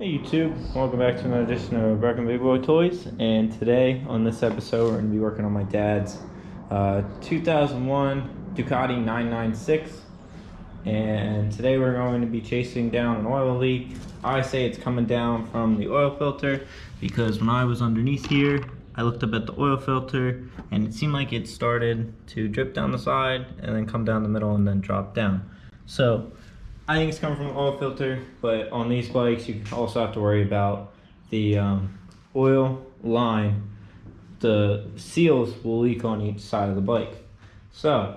Hey YouTube, welcome back to another edition of American Big Boy Toys. And today on this episode we're going to be working on my dad's 2001 Ducati 996. And today we're going to be chasing down an oil leak. I say it's coming down from the oil filter because when I was underneath here I looked up at the oil filter and it seemed like it started to drip down the side and then come down the middle and then drop down. So I think it's coming from the oil filter, but on these bikes you also have to worry about the oil line. The seals will leak on each side of the bike. So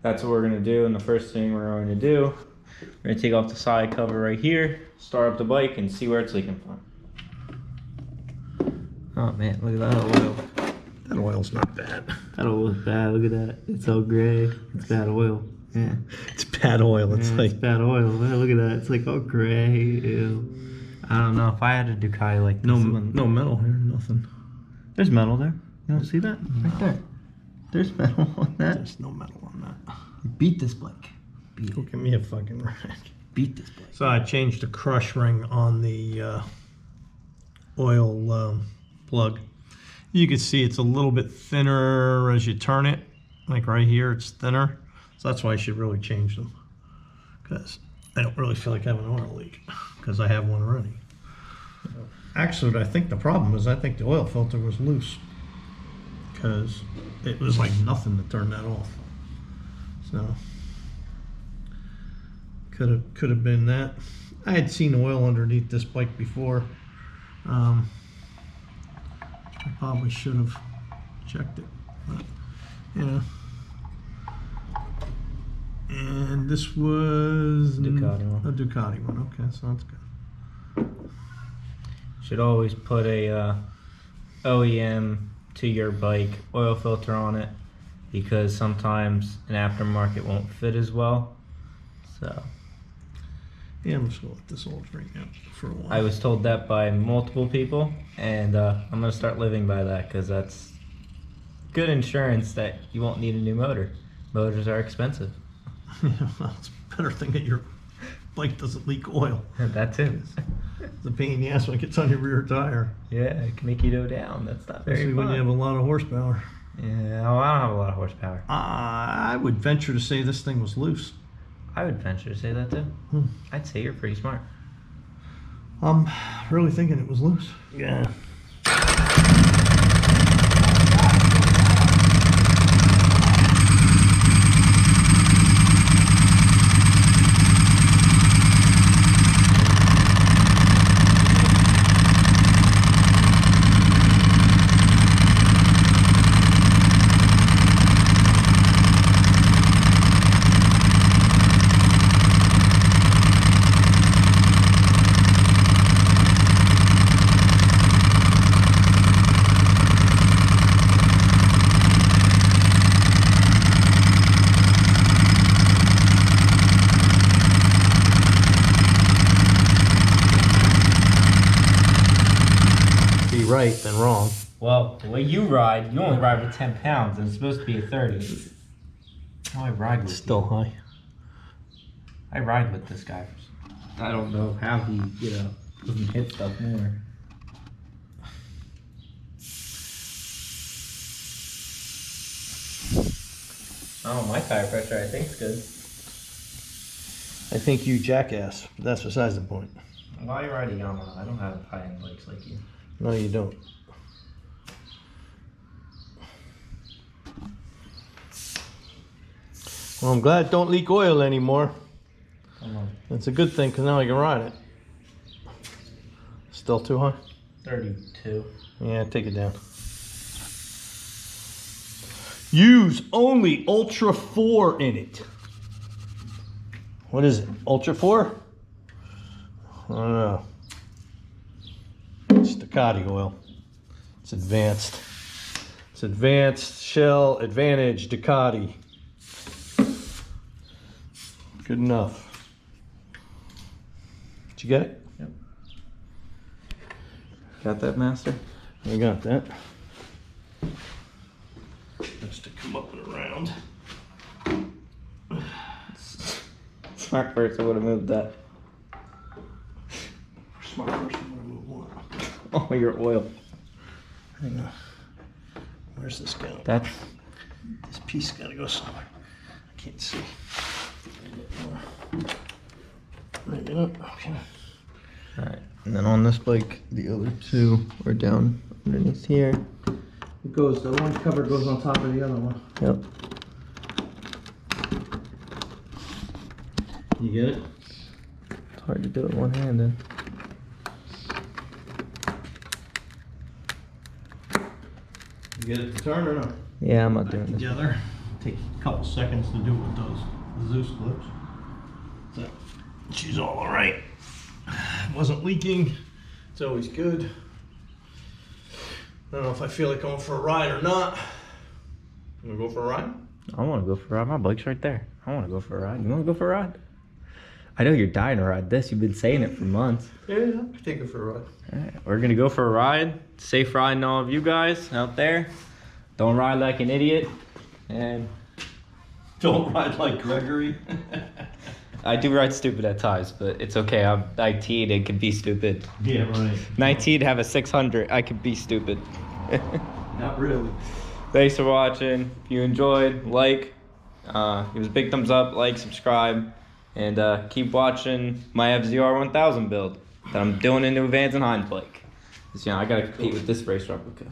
that's what we're going to do, and the first thing we're going to do, we're going to take off the side cover right here, start up the bike, and see where it's leaking from. Oh man, look at that oil. That oil's not bad. That oil is bad, look at that. It's all gray. It's bad oil. Yeah. It's bad oil. It's like it's bad oil. Man, look at that. It's like all gray. Ew. I don't know if I had a Ducati like this one. No metal here, nothing. There's metal there. You don't see that? Right there. There's metal on that. There's no metal on that. Beat this bike. Beat Go it. give me a fucking rack. Beat this bike. So I changed the crush ring on the oil plug. You can see it's a little bit thinner as you turn it. Like right here, it's thinner. So that's why I should really change them, because I don't really feel like having an oil leak because I have one already. Actually, I think the problem is I think the oil filter was loose because it was like nothing to turn that off. So could have been that. I had seen oil underneath this bike before. I probably should have checked it, but you know. And this was Ducati one. A Ducati one. Okay, so that's good. Should always put a OEM to your bike oil filter on it, because sometimes an aftermarket won't fit as well. So yeah, I'm just gonna let this all drink out for a while. I was told that by multiple people, and I'm gonna start living by that, because that's good insurance that you won't need a new motor. Motors are expensive. Yeah, well, it's a better thing that your bike doesn't leak oil. That too. It's a pain in the ass when it gets on your rear tire. Yeah, it can make you go down. That's not very Especially fun. when you have a lot of horsepower. Yeah, well, I don't have a lot of horsepower. I would venture to say this thing was loose. I would venture to say that too. I'd say you're pretty smart. I'm really thinking it was loose. Yeah. Right than wrong. Well, the way you ride, you only ride with 10 pounds, and it's supposed to be a 30. How I ride with Still you. high. I ride with this guy. I don't know how he, doesn't hit stuff more. Oh, my tire pressure I think is good. I think you jackass, but that's besides the point. Well, I ride a Yamaha. I don't have high-end bikes like you. No, you don't. Well, I'm glad it don't leak oil anymore. Come on. That's a good thing, because now I can ride it. Still too high? 32. Yeah, take it down. Use only Ultra 4 in it. What is it? Ultra 4? I don't know. It's Ducati oil. It's advanced. It's advanced Shell Advantage Ducati. Good enough. Did you get it? Yep. Got that, Master? I got that. Just to come up and around. Smart person would have moved that. smart person would have moved more. Oh, your oil. Hang on. Where's this going? That's This piece got to go somewhere. I can't see. Maybe not. Okay. all right. And then on this bike, the other two are down underneath here. It goes. The one cover goes on top of the other one. Yep. You get it? It's hard to do it one-handed. You get it to turn or not? Yeah, I'm not doing this. Together. Take a couple seconds to do it with those Zeus clips. So she's all right. Wasn't leaking. It's always good. I don't know if I feel like going for a ride or not. You wanna go for a ride? I want to go for a ride. My bike's right there. I want to go for a ride. You want to go for a ride? I know you're dying to ride this. You've been saying it for months. Yeah, I'll take it for a ride. All right, we're going to go for a ride. Safe riding all of you guys out there. Don't ride like an idiot. And Don't ride like Gregory. I do ride stupid at times, but it's okay. I'm 19 and can be stupid. Yeah, right. 19, have a 600. I can be stupid. Not really. Thanks for watching. If you enjoyed, like, give us a big thumbs up, like, subscribe, and keep watching my FZR 1000 build that I'm doing in new Vans and Hines bike. 'Cause, you know, I gotta compete with this race replica.